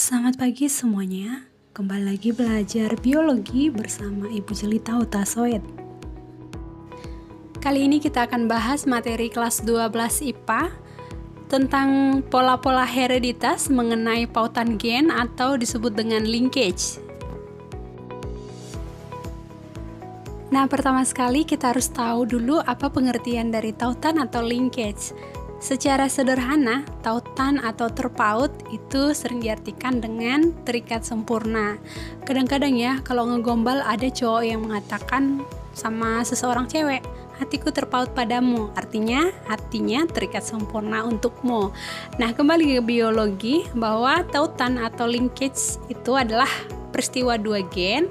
Selamat pagi semuanya, kembali lagi belajar biologi bersama Ibu Jelita Utasoid. Kali ini kita akan bahas materi kelas 12 IPA tentang pola-pola hereditas mengenai pautan gen atau disebut dengan linkage. Nah, pertama sekali kita harus tahu dulu apa pengertian dari tautan atau linkage. Secara sederhana, tautan atau terpaut itu sering diartikan dengan terikat sempurna. Kadang-kadang ya, kalau ngegombal ada cowok yang mengatakan sama seseorang cewek, hatiku terpaut padamu, artinya hatinya terikat sempurna untukmu. Nah, kembali ke biologi, bahwa tautan atau linkage itu adalah peristiwa dua gen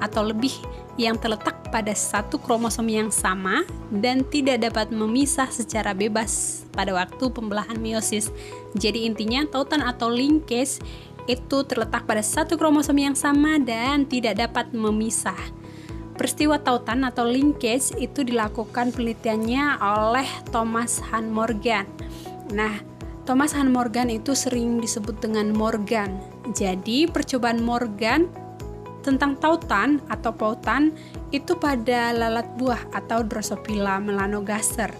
atau lebih yang terletak pada satu kromosom yang sama dan tidak dapat memisah secara bebas pada waktu pembelahan meiosis. Jadi intinya tautan atau linkage itu terletak pada satu kromosom yang sama dan tidak dapat memisah. Peristiwa tautan atau linkage itu dilakukan penelitiannya oleh Thomas Hunt Morgan. Nah, Thomas Hunt Morgan itu sering disebut dengan Morgan. Jadi percobaan Morgan tentang tautan atau pautan itu pada lalat buah atau Drosophila melanogaster.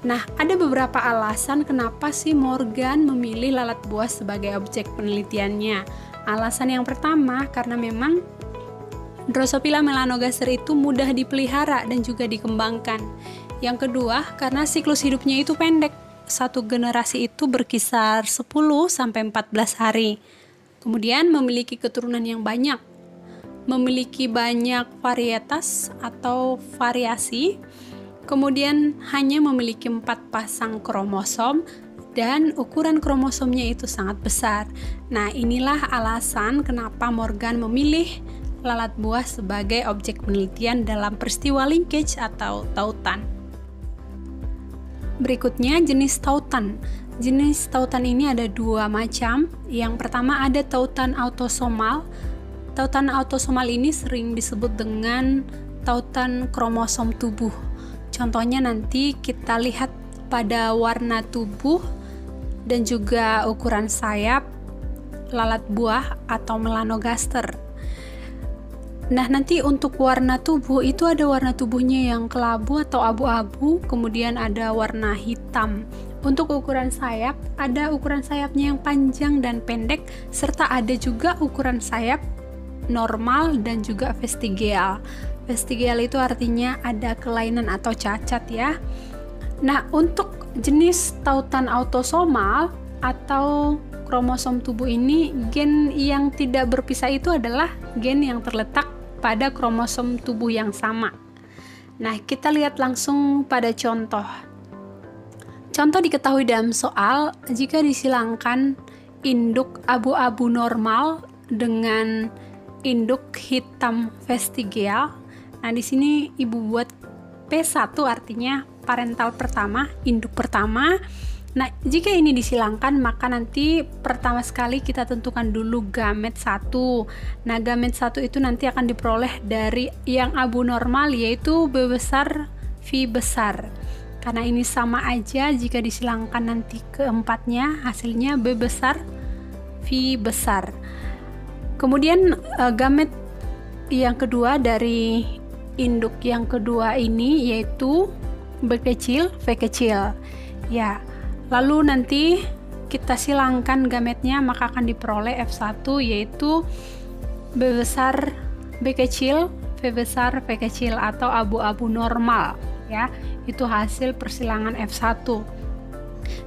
Nah, ada beberapa alasan kenapa sih Morgan memilih lalat buah sebagai objek penelitiannya. Alasan yang pertama, karena memang Drosophila melanogaster itu mudah dipelihara dan juga dikembangkan. Yang kedua, karena siklus hidupnya itu pendek. Satu generasi itu berkisar 10-14 hari. Kemudian memiliki keturunan yang banyak, memiliki banyak varietas atau variasi, kemudian hanya memiliki 4 pasang kromosom dan ukuran kromosomnya itu sangat besar. Nah, inilah alasan kenapa Morgan memilih lalat buah sebagai objek penelitian dalam peristiwa linkage atau tautan. Berikutnya jenis tautan. Jenis tautan ini ada dua macam. Yang pertama ada tautan autosomal. Tautan autosomal ini sering disebut dengan tautan kromosom tubuh. Contohnya nanti kita lihat pada warna tubuh dan juga ukuran sayap lalat buah atau melanogaster. Nah, nanti untuk warna tubuh itu ada warna tubuhnya yang kelabu atau abu-abu, kemudian ada warna hitam. Untuk ukuran sayap, ada ukuran sayapnya yang panjang dan pendek, serta ada juga ukuran sayap normal dan juga vestigial. Vestigial itu artinya ada kelainan atau cacat ya. Nah, untuk jenis tautan autosomal atau kromosom tubuh ini, gen yang tidak berpisah itu adalah gen yang terletak pada kromosom tubuh yang sama. Nah, kita lihat langsung pada contoh. Contoh diketahui dalam soal, jika disilangkan induk abu-abu normal dengan induk hitam vestigial. Nah, di sini ibu buat P1 artinya parental pertama, induk pertama. Nah, jika ini disilangkan, maka nanti pertama sekali kita tentukan dulu gamet 1. Nah, gamet 1 itu nanti akan diperoleh dari yang abu normal, yaitu B besar, V besar. Karena ini sama aja, jika disilangkan nanti keempatnya, hasilnya B besar, V besar. Kemudian gamet yang kedua dari induk yang kedua ini yaitu B kecil, V kecil. Ya, lalu nanti kita silangkan gametnya, maka akan diperoleh F1 yaitu B besar, B kecil, V besar, V kecil atau abu-abu normal ya. Itu hasil persilangan F1.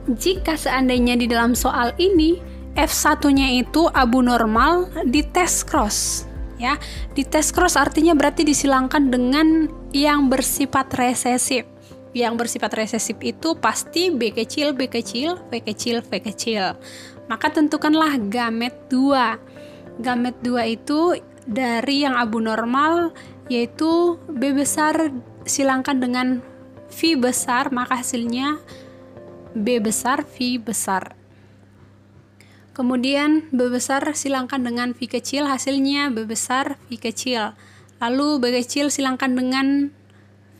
Jika seandainya di dalam soal ini F1-nya itu abu normal di test cross ya. Di test cross artinya berarti disilangkan dengan yang bersifat resesif. Yang bersifat resesif itu pasti B kecil, B kecil, V kecil, V kecil. Maka tentukanlah gamet 2. Gamet 2 itu dari yang abu normal yaitu B besar silangkan dengan V besar, maka hasilnya B besar, V besar. Kemudian B besar silangkan dengan V kecil, hasilnya B besar, V kecil. Lalu B kecil silangkan dengan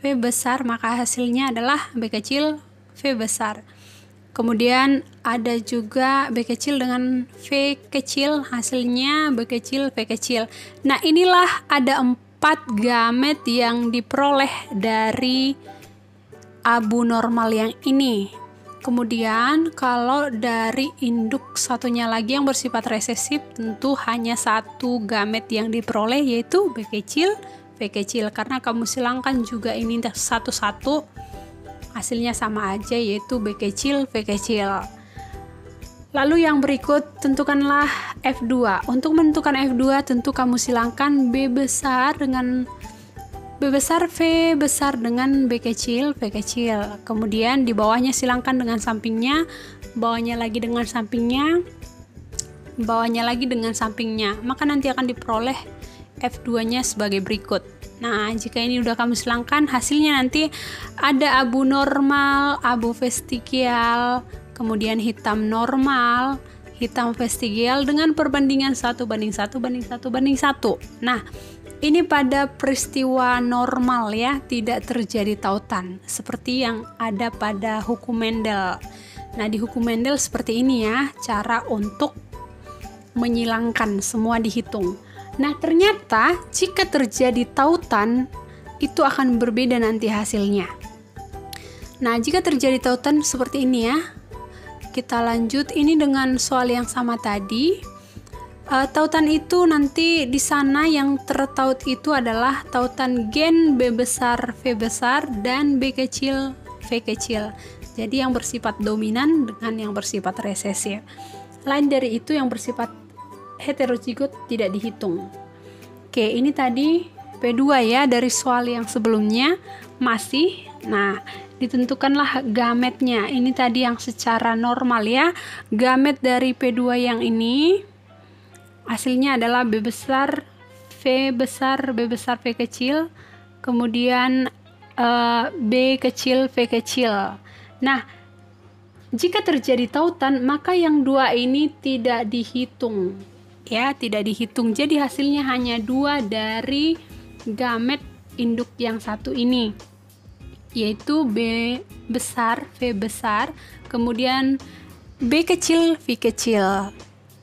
V besar, maka hasilnya adalah B kecil, V besar. Kemudian ada juga B kecil dengan V kecil, hasilnya B kecil, V kecil. Nah, inilah ada 4 gamet yang diperoleh dari abu normal yang ini. Kemudian kalau dari induk satunya lagi yang bersifat resesif, tentu hanya 1 gamet yang diperoleh, yaitu B kecil, V kecil. Karena kamu silangkan juga ini satu-satu, hasilnya sama aja, yaitu B kecil, V kecil. Lalu yang berikut, tentukanlah F2. Untuk menentukan F2 tentu kamu silangkan B besar, V besar dengan B kecil, V kecil. Kemudian di bawahnya silangkan dengan sampingnya, bawahnya lagi dengan sampingnya, bawahnya lagi dengan sampingnya. Maka nanti akan diperoleh F2-nya sebagai berikut. Nah, jika ini udah kamu silangkan, hasilnya nanti ada abu normal, abu vestigial, kemudian hitam normal, hitam vestigial dengan perbandingan 1:1:1:1:1. Nah, ini pada peristiwa normal ya, tidak terjadi tautan seperti yang ada pada hukum Mendel. Nah, di hukum Mendel seperti ini ya, cara untuk menyilangkan, semua dihitung. Nah, ternyata jika terjadi tautan, itu akan berbeda nanti hasilnya. Nah, jika terjadi tautan seperti ini ya, kita lanjut ini dengan soal yang sama tadi. Tautan itu nanti di sana yang tertaut itu adalah tautan gen B besar, V besar, dan B kecil, V kecil. Jadi yang bersifat dominan dengan yang bersifat resesif. Lain dari itu yang bersifat heterozigot tidak dihitung. Oke, ini tadi P2 ya, dari soal yang sebelumnya masih. Nah, ditentukanlah gametnya. Ini tadi yang secara normal ya. Gamet dari P2 yang ini hasilnya adalah B besar, V besar, B besar, V kecil. Kemudian B kecil, V kecil. Nah, jika terjadi tautan, maka yang 2 ini tidak dihitung. Ya, tidak dihitung. Jadi hasilnya hanya 2 dari gamet induk yang 1 ini, yaitu B besar, V besar, kemudian B kecil, V kecil.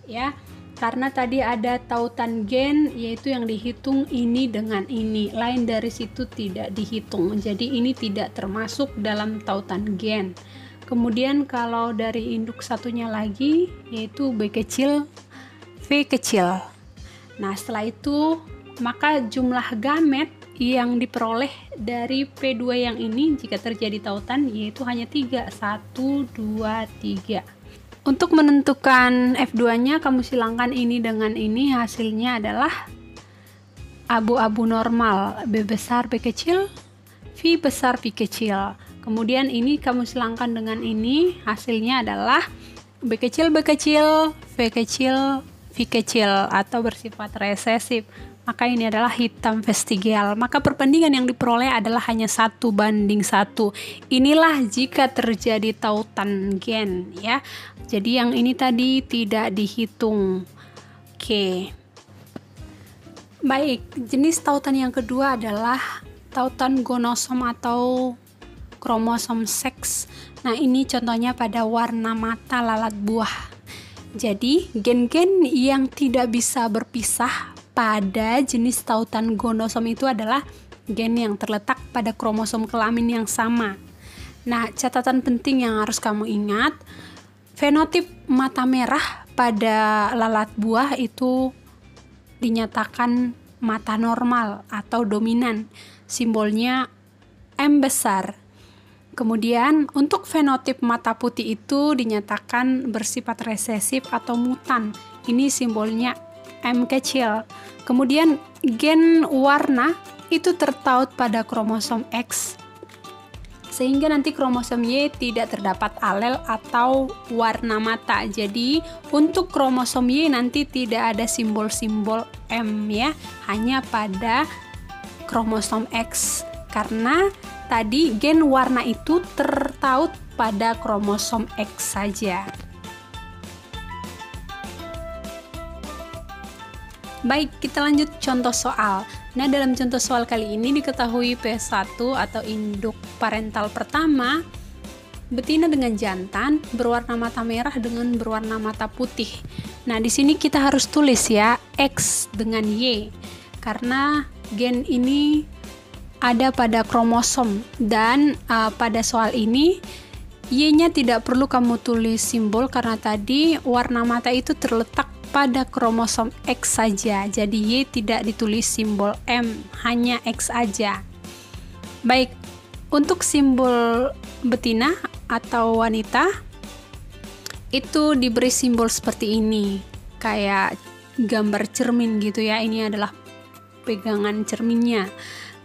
Ya, karena tadi ada tautan gen, yaitu yang dihitung ini dengan ini. Lain dari situ tidak dihitung. Jadi ini tidak termasuk dalam tautan gen. Kemudian kalau dari induk satunya lagi, yaitu B kecil, V kecil. Nah, setelah itu maka jumlah gamet yang diperoleh dari P2 yang ini jika terjadi tautan yaitu hanya 3. 1, 2, 3. Untuk menentukan F2-nya kamu silangkan ini dengan ini, hasilnya adalah abu-abu normal, B besar, B kecil, V besar, V kecil. Kemudian ini kamu silangkan dengan ini, hasilnya adalah B kecil, B kecil, V kecil, V kecil atau bersifat resesif. Maka ini adalah hitam vestigial. Maka perbandingan yang diperoleh adalah hanya 1:1. Inilah jika terjadi tautan gen ya. Jadi yang ini tadi tidak dihitung. Oke. Baik, jenis tautan yang kedua adalah tautan gonosom atau kromosom seks. Nah, ini contohnya pada warna mata lalat buah. Jadi, gen-gen yang tidak bisa berpisah pada jenis tautan gonosom itu adalah gen yang terletak pada kromosom kelamin yang sama. Nah, catatan penting yang harus kamu ingat, fenotip mata merah pada lalat buah itu dinyatakan mata normal atau dominan. Simbolnya M besar. Kemudian untuk fenotip mata putih itu dinyatakan bersifat resesif atau mutan. Ini simbolnya M kecil. Kemudian gen warna itu tertaut pada kromosom X. Sehingga nanti kromosom Y tidak terdapat alel atau warna mata. Jadi untuk kromosom Y nanti tidak ada simbol-simbol M ya, hanya pada kromosom X. Karena tadi gen warna itu tertaut pada kromosom X saja. Baik, kita lanjut contoh soal. Nah, dalam contoh soal kali ini diketahui P1 atau induk parental pertama betina dengan jantan berwarna mata merah dengan berwarna mata putih. Nah, di sini kita harus tulis ya X dengan Y karena gen ini ada pada kromosom dan pada soal ini Y-nya tidak perlu kamu tulis simbol karena tadi warna mata itu terletak pada kromosom X saja. Jadi Y tidak ditulis simbol M, hanya X aja. Baik, untuk simbol betina atau wanita itu diberi simbol seperti ini, kayak gambar cermin gitu ya. Ini adalah pegangan cerminnya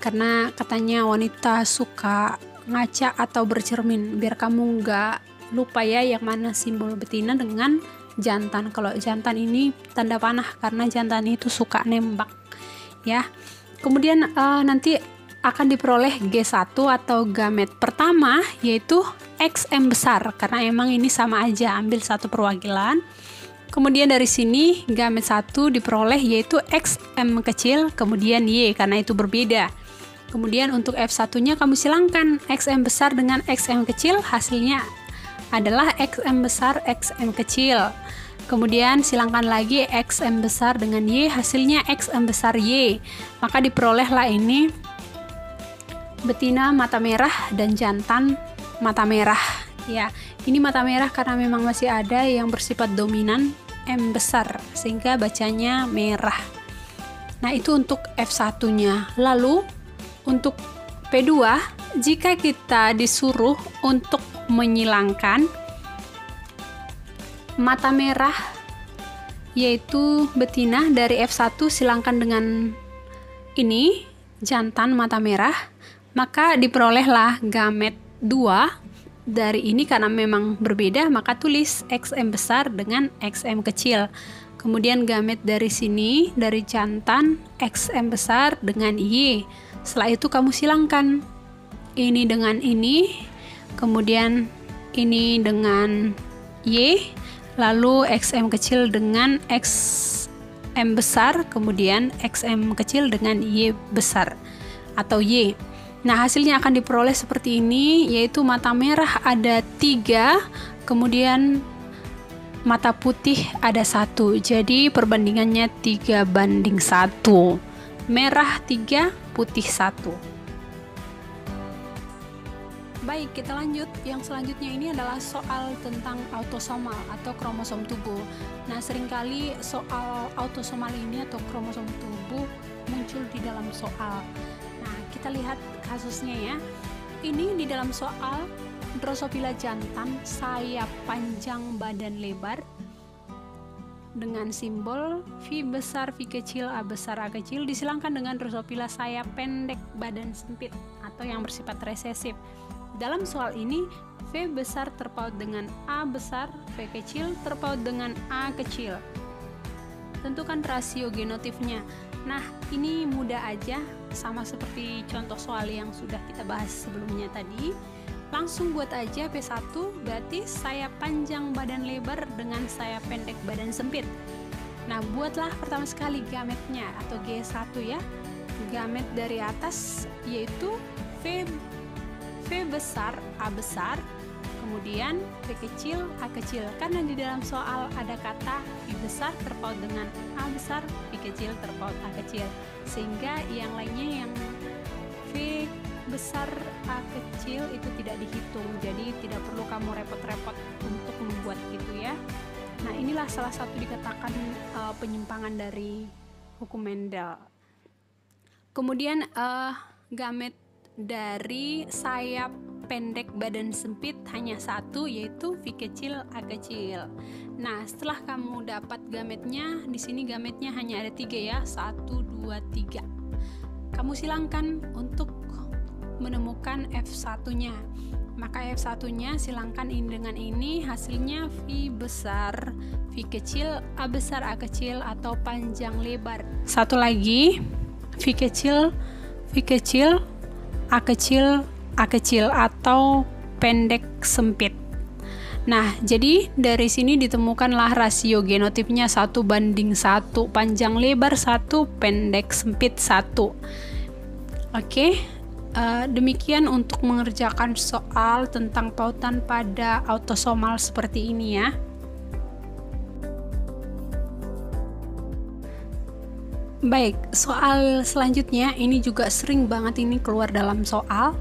karena katanya wanita suka ngaca atau bercermin, biar kamu nggak lupa ya yang mana simbol betina dengan jantan. Kalau jantan ini tanda panah karena jantan itu suka nembak ya. Kemudian nanti akan diperoleh G1 atau gamet pertama, yaitu XM besar karena emang ini sama aja, ambil satu perwakilan. Kemudian dari sini gamet 1 diperoleh yaitu XM kecil, kemudian Y karena itu berbeda. Kemudian untuk F1-nya kamu silangkan XM besar dengan XM kecil, hasilnya adalah XM besar XM kecil. Kemudian silangkan lagi XM besar dengan Y, hasilnya XM besar Y. Maka diperolehlah ini betina mata merah dan jantan mata merah ya. Ini mata merah karena memang masih ada yang bersifat dominan M besar sehingga bacanya merah. Nah, itu untuk F1-nya. Lalu untuk P2, jika kita disuruh untuk menyilangkan mata merah yaitu betina dari F1, silangkan dengan ini jantan mata merah, maka diperolehlah gamet 2 dari ini. Karena memang berbeda, maka tulis XM besar dengan XM kecil. Kemudian gamet dari sini, dari jantan, XM besar dengan Y. Setelah itu kamu silangkan ini dengan ini, kemudian ini dengan Y, lalu XM kecil dengan XM besar, kemudian XM kecil dengan Y besar atau Y. Nah, hasilnya akan diperoleh seperti ini, yaitu mata merah ada 3, kemudian mata putih ada 1. Jadi perbandingannya 3:1. Merah 3, putih 1. Baik, kita lanjut. Yang selanjutnya ini adalah soal tentang autosomal atau kromosom tubuh. Nah, seringkali soal autosomal ini atau kromosom tubuh muncul di dalam soal. Nah, kita lihat kasusnya ya. Ini di dalam soal Drosophila jantan, sayap panjang, badan lebar dengan simbol V besar, V kecil, A besar, A kecil, disilangkan dengan Drosophila sayap pendek, badan sempit atau yang bersifat resesif. Dalam soal ini V besar terpaut dengan A besar, V kecil terpaut dengan A kecil. Tentukan rasio genotifnya. Nah, ini mudah aja, sama seperti contoh soal yang sudah kita bahas sebelumnya tadi. Langsung buat aja P1, berarti sayap panjang badan lebar dengan sayap pendek badan sempit. Nah, buatlah pertama sekali gametnya atau G1 ya. Gamet dari atas yaitu V besar, A besar, kemudian V kecil, A kecil. Karena di dalam soal ada kata V besar terpaut dengan A besar, V kecil terpaut A kecil. Sehingga yang lainnya yang V besar, A kecil itu tidak dihitung. Jadi tidak perlu kamu repot-repot untuk membuat gitu ya. Nah, inilah salah satu dikatakan penyimpangan dari hukum Mendel. Kemudian gamet dari sayap pendek badan sempit hanya 1, yaitu V kecil, A kecil. Nah, setelah kamu dapat gametnya, di sini gametnya hanya ada 3 ya, 1, 2, 3. Kamu silangkan untuk menemukan F1-nya. Maka F1-nya silangkan ini dengan ini, hasilnya V besar, V kecil, A besar, A kecil atau panjang lebar. Satu lagi, V kecil, V kecil, A kecil, A kecil atau pendek sempit. Nah, jadi dari sini ditemukanlah rasio genotipnya 1:1, panjang lebar 1, pendek sempit 1. Oke, Demikian untuk mengerjakan soal tentang tautan pada autosomal seperti ini ya. Baik, soal selanjutnya ini juga sering banget ini keluar dalam soal.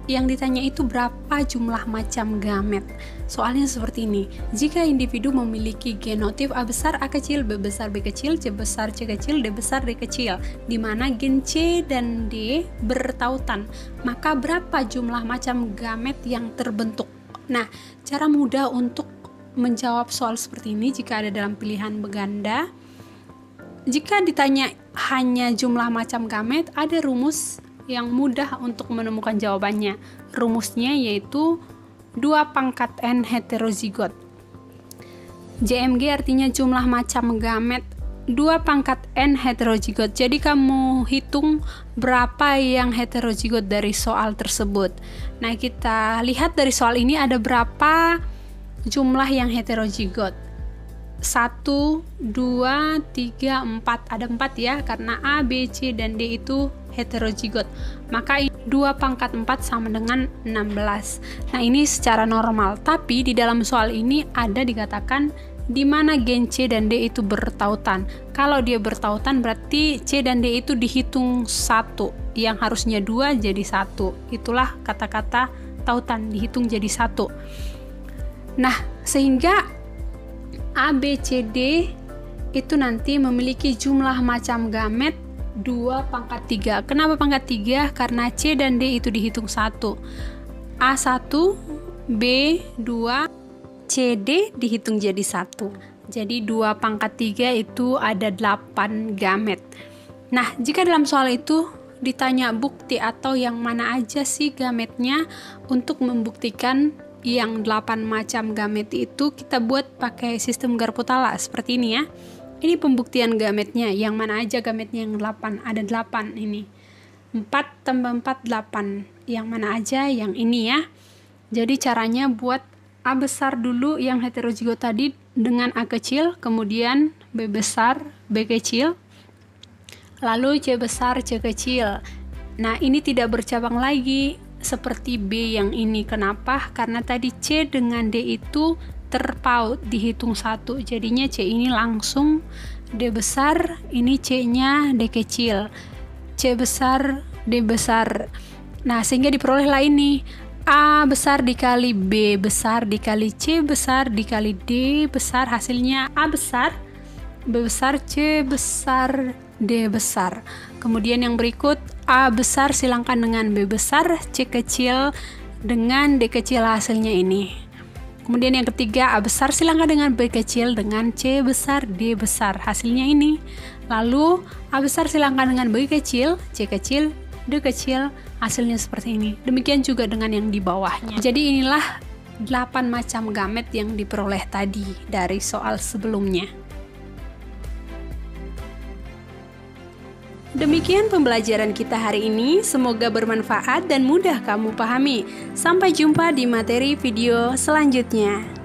Yang ditanya itu berapa jumlah macam gamet. Soalnya seperti ini. Jika individu memiliki genotip A besar A kecil, B besar B kecil, C besar C kecil, D besar D kecil, di mana gen C dan D bertautan, maka berapa jumlah macam gamet yang terbentuk? Nah, cara mudah untuk menjawab soal seperti ini jika ada dalam pilihan beganda. Jika ditanya hanya jumlah macam gamet, ada rumus yang mudah untuk menemukan jawabannya. Rumusnya yaitu 2 pangkat N heterozigot. JMG artinya jumlah macam gamet 2 pangkat N heterozigot. Jadi kamu hitung berapa yang heterozigot dari soal tersebut. Nah, kita lihat dari soal ini ada berapa jumlah yang heterozigot. 1, 2, 3, 4. Ada 4 ya, karena A, B, C, dan D itu heterozigot. Maka 2 pangkat 4 sama dengan 16. Nah, ini secara normal. Tapi di dalam soal ini ada dikatakan di mana gen C dan D itu bertautan. Kalau dia bertautan berarti C dan D itu dihitung 1. Yang harusnya 2 jadi 1. Itulah kata-kata tautan, dihitung jadi 1. Nah, sehingga A, B, C, D itu nanti memiliki jumlah macam gamet 2 pangkat 3. Kenapa pangkat 3? Karena C dan D itu dihitung 1. A1, B2, C, D dihitung jadi 1. Jadi 2 pangkat 3 itu ada 8 gamet. Nah, jika dalam soal itu ditanya bukti atau yang mana aja sih gametnya, untuk membuktikan yang 8 macam gamet itu kita buat pakai sistem Garputala seperti ini ya. Ini pembuktian gametnya, yang mana aja gametnya yang 8, ada 8 ini. 4 tambah 4, 8. Yang mana aja yang ini ya. Jadi caranya buat A besar dulu yang heterozigot tadi dengan A kecil, kemudian B besar B kecil, lalu C besar C kecil. Nah, ini tidak bercabang lagi seperti B yang ini. Kenapa? Karena tadi C dengan D itu terpaut, dihitung 1. Jadinya C ini langsung D besar, ini C-nya D kecil. C besar, D besar. Nah, sehingga diperolehlah ini A besar dikali B besar dikali C besar dikali D besar, hasilnya A besar, B besar, C besar, D besar. Kemudian yang berikut, A besar silangkan dengan B besar, C kecil dengan D kecil, hasilnya ini. Kemudian yang ketiga, A besar silangkan dengan B kecil dengan C besar, D besar, hasilnya ini. Lalu A besar silangkan dengan B kecil, C kecil, D kecil, hasilnya seperti ini. Demikian juga dengan yang di bawahnya. Jadi inilah 8 macam gamet yang diperoleh tadi dari soal sebelumnya. Demikian pembelajaran kita hari ini, semoga bermanfaat dan mudah kamu pahami. Sampai jumpa di materi video selanjutnya.